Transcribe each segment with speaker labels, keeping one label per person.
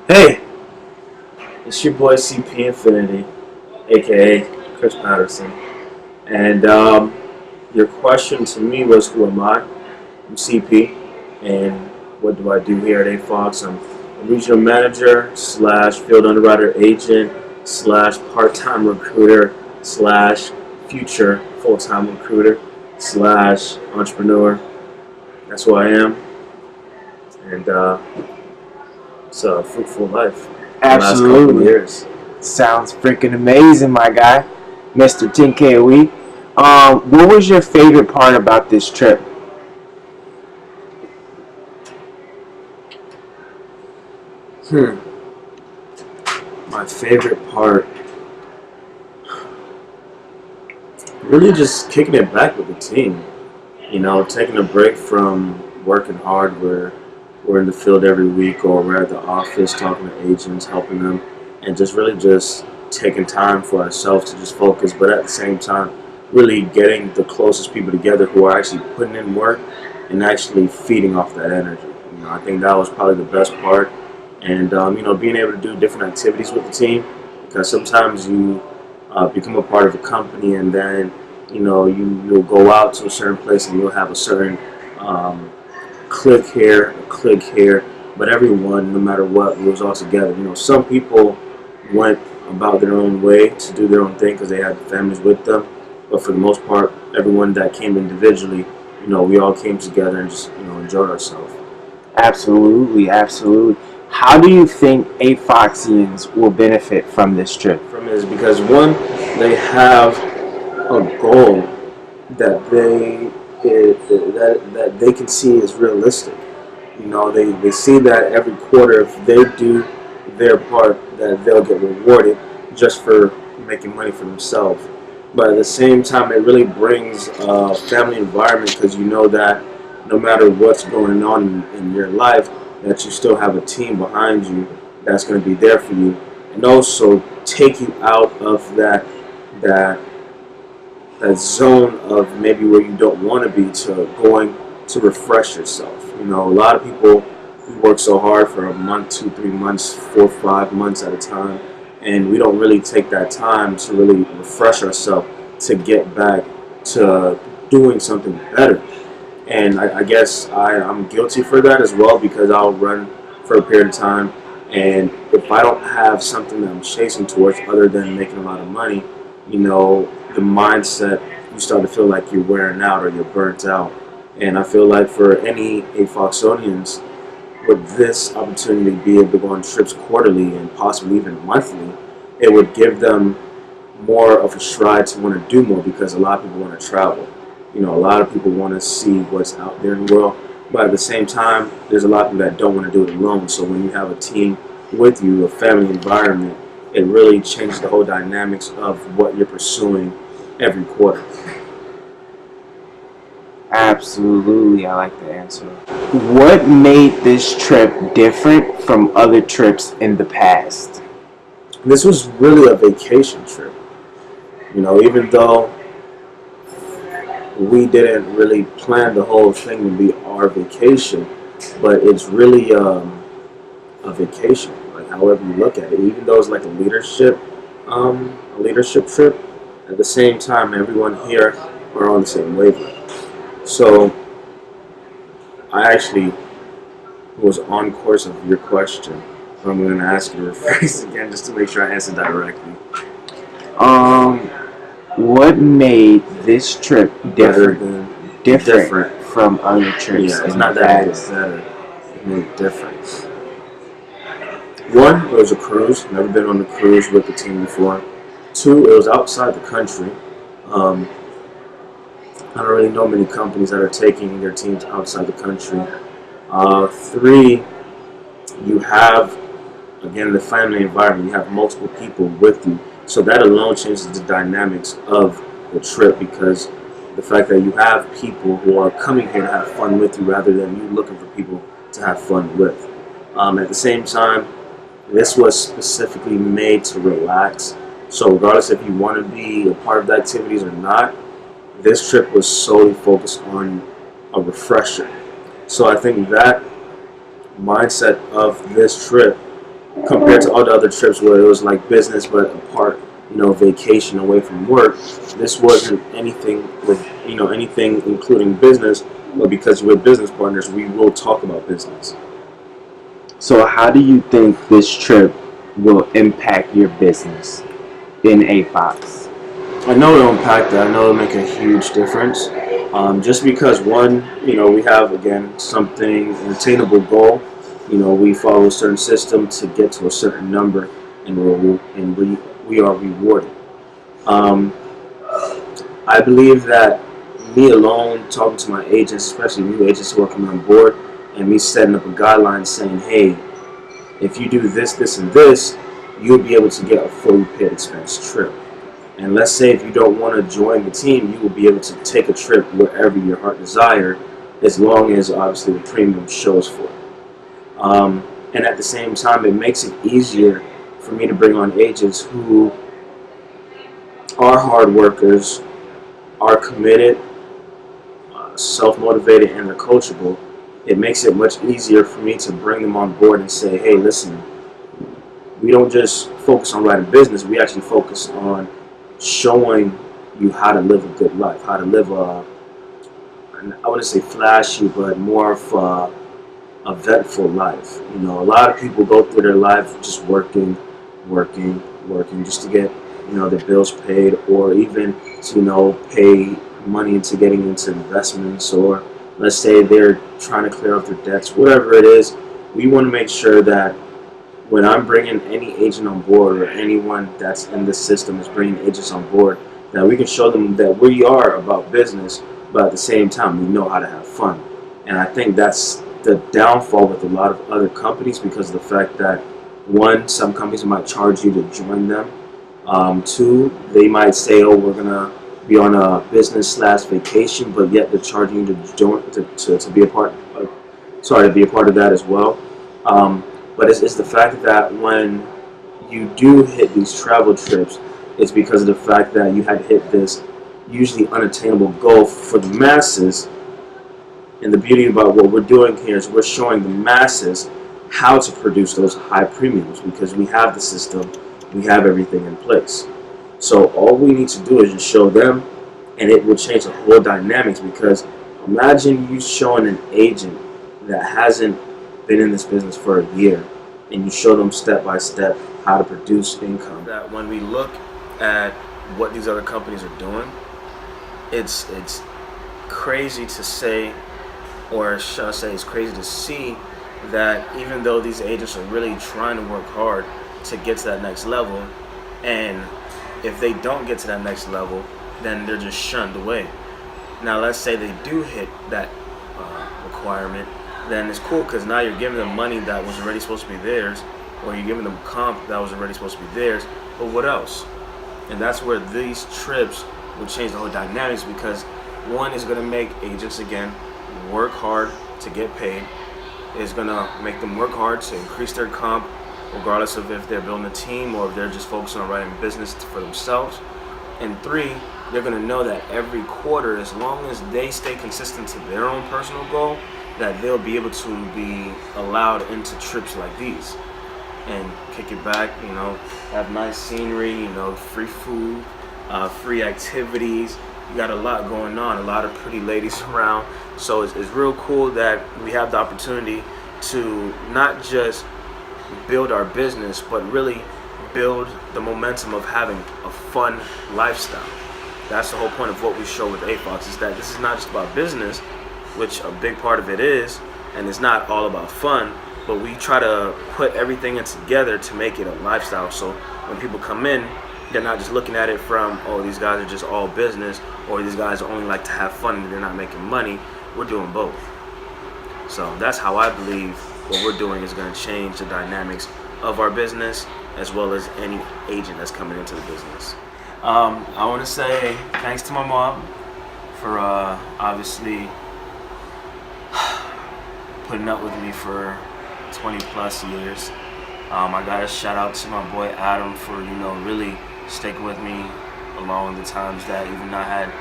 Speaker 1: Hey, it's your boy CP Infinity, aka Chris Patterson. And your question to me was, who am I? I'm CP, and what do I do here at Afox? I'm a regional manager slash field underwriter agent slash part-time recruiter slash future full-time recruiter slash entrepreneur. That's who I am, and it's a fruitful life. The last couple of
Speaker 2: Absolutely.
Speaker 1: years.
Speaker 2: Sounds freaking amazing, my guy. Mr. 10K a week. What was your favorite part about this trip?
Speaker 1: Hmm. My favorite part, really just kicking it back with the team. You know, taking a break from working hard where we're in the field every week or we're at the office talking to agents, helping them, and just really just taking time for ourselves to just focus, but at the same time, really getting the closest people together who are actually putting in work and actually feeding off that energy. I think that was probably the best part. And, being able to do different activities with the team, because sometimes you become a part of a company and then you'll go out to a certain place and you'll have a certain click here, a click here, but everyone, no matter what, was all together. Some people went about their own way to do their own thing because they had families with them, but for the most part, everyone that came individually, we all came together and just enjoyed ourselves.
Speaker 2: Absolutely, absolutely. How do you think Afoxians will benefit from this trip?
Speaker 1: From it is because one, they have a goal that they can see is realistic. They see that every quarter, if they do their part, that they'll get rewarded just for making money for themselves. But at the same time, it really brings a family environment because you know that no matter what's going on in your life, that you still have a team behind you that's going to be there for you, and also take you out of that that zone of maybe where you don't want to be to going to refresh yourself. A lot of people, we work so hard for a month, 2, 3 months, 4, 5 months at a time, and we don't really take that time to really refresh ourselves to get back to doing something better. And I guess I'm guilty for that as well because I'll run for a period of time, and if I don't have something that I'm chasing towards other than making a lot of money, the mindset, you start to feel like you're wearing out or you're burnt out. And I feel like for any Afoxonians, with this opportunity to be able to go on trips quarterly and possibly even monthly, it would give them more of a stride to want to do more because a lot of people want to travel. A lot of people want to see what's out there in the world, but at the same time, there's a lot of people that don't want to do it alone. So when you have a team with you, a family environment, it really changes the whole dynamics of what you're pursuing every quarter.
Speaker 2: Absolutely, I like the answer. What made this trip different from other trips in the past?
Speaker 1: This was really a vacation trip. Even though we didn't really plan the whole thing to be our vacation, but it's really a vacation, like however you look at it. Even though it's like a leadership trip, at the same time, everyone here are on the same wavelength. So I actually was on course of your question, but I'm going to ask you to rephrase again just to make sure I answer directly.
Speaker 2: Um, what made this trip
Speaker 1: Better
Speaker 2: different
Speaker 1: than
Speaker 2: different from other trips
Speaker 1: Yeah, it's
Speaker 2: in the
Speaker 1: not that it made it
Speaker 2: past?
Speaker 1: better. It made it different. One, it was a cruise. Never been on a cruise with the team before. Two, it was outside the country. Um, I don't really know many companies that are taking their teams outside the country. Three, you have, again, the family environment. You have multiple people with you. So that alone changes the dynamics of the trip because the fact that you have people who are coming here to have fun with you rather than you looking for people to have fun with. At the same time, this was specifically made to relax. So regardless if you want to be a part of the activities or not, this trip was solely focused on a refresher. So I think that mindset of this trip compared to all the other trips where it was like business but apart, vacation away from work. This wasn't anything with anything including business, but because we're business partners, we will talk about business.
Speaker 2: So, how do you think this trip will impact your business in Afox?
Speaker 1: I know it'll impact that. I know it'll make a huge difference. Just because one, we have again something an attainable goal. We follow a certain system to get to a certain number, and we are rewarded. Um, I believe that me alone talking to my agents, especially new agents who are coming on board, and me setting up a guideline saying, hey, if you do this, this, and this, you'll be able to get a fully paid expense trip. And let's say if you don't want to join the team, you will be able to take a trip wherever your heart desire, as long as obviously the premium shows for it. And at the same time, it makes it easier for me to bring on agents who are hard workers, are committed, self-motivated, and they're coachable. It makes it much easier for me to bring them on board and say, hey, listen, we don't just focus on writing business, we actually focus on showing you how to live a good life, how to live I wouldn't say flashy, but more of a eventful life. A lot of people go through their life just working, working, working, just to get, their bills paid, or even to, pay money into getting into investments, or let's say they're trying to clear off their debts, whatever it is. We want to make sure that when I'm bringing any agent on board, or anyone that's in the system is bringing agents on board, that we can show them that we are about business, but at the same time, we know how to have fun. And I think that's the downfall with a lot of other companies, because of the fact that, one, some companies might charge you to join them. Two, they might say, oh, we're going to be on a business/vacation, but yet they're charging you to join, to be a part of, to be a part of that as well. But it's the fact that when you do hit these travel trips, it's because of the fact that you had hit this usually unattainable goal for the masses. And the beauty about what we're doing here is we're showing the masses how to produce those high premiums, because we have the system, we have everything in place. So all we need to do is just show them, and it will change the whole dynamics. Because imagine you showing an agent that hasn't been in this business for a year, and you show them step by step how to produce income. That when we look at what these other companies are doing, it's crazy to say, or should I say, it's crazy to see that even though these agents are really trying to work hard to get to that next level, and if they don't get to that next level, then they're just shunned away. Now let's say they do hit that requirement, then it's cool, because now you're giving them money that was already supposed to be theirs, or you're giving them comp that was already supposed to be theirs, but what else? And that's where these trips will change the whole dynamics, because one is going to make agents again work hard to get paid. It's going to make them work hard to increase their comp, regardless of if they're building a team or if they're just focusing on writing business for themselves. And three, they're going to know that every quarter, as long as they stay consistent to their own personal goal, that they'll be able to be allowed into trips like these and kick it back, have nice scenery, free food, free activities. You got a lot going on, a lot of pretty ladies around. So it's real cool that we have the opportunity to not just build our business, but really build the momentum of having a fun lifestyle. That's the whole point of what we show with Afox, is that this is not just about business, which a big part of it is, and it's not all about fun, but we try to put everything in together to make it a lifestyle. So when people come in, they're not just looking at it from, oh, these guys are just all business, or these guys only like to have fun and they're not making money. We're doing both. So that's how I believe what we're doing is going to change the dynamics of our business, as well as any agent that's coming into the business. I want to say thanks to my mom for obviously putting up with me for 20 plus years. I got a shout out to my boy Adam for really sticking with me along the times that even I had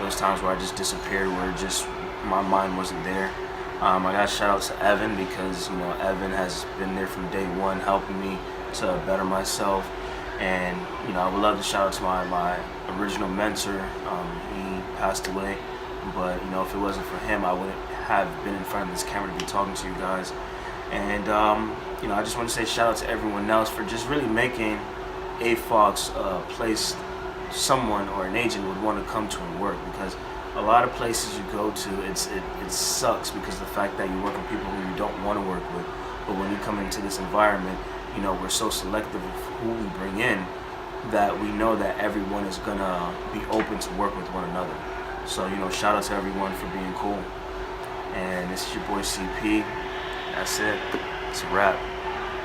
Speaker 1: those times where I just disappeared, where just my mind wasn't there.
Speaker 3: I got shout out to Evan because Evan has been there from day one, helping me to better myself. And I would love to shout out to my original mentor. He passed away, but if it wasn't for him, I wouldn't have been in front of this camera to be talking to you guys. And I just want to say shout out to everyone else for just really making Afox a place someone or an agent would want to come to and work, because a lot of places you go to, it sucks because the fact that you work with people who you don't want to work with. But when you come into this environment, we're so selective of who we bring in that we know that everyone is gonna be open to work with one another. So shout out to everyone for being cool. And this is your boy CP. That's it. It's a wrap.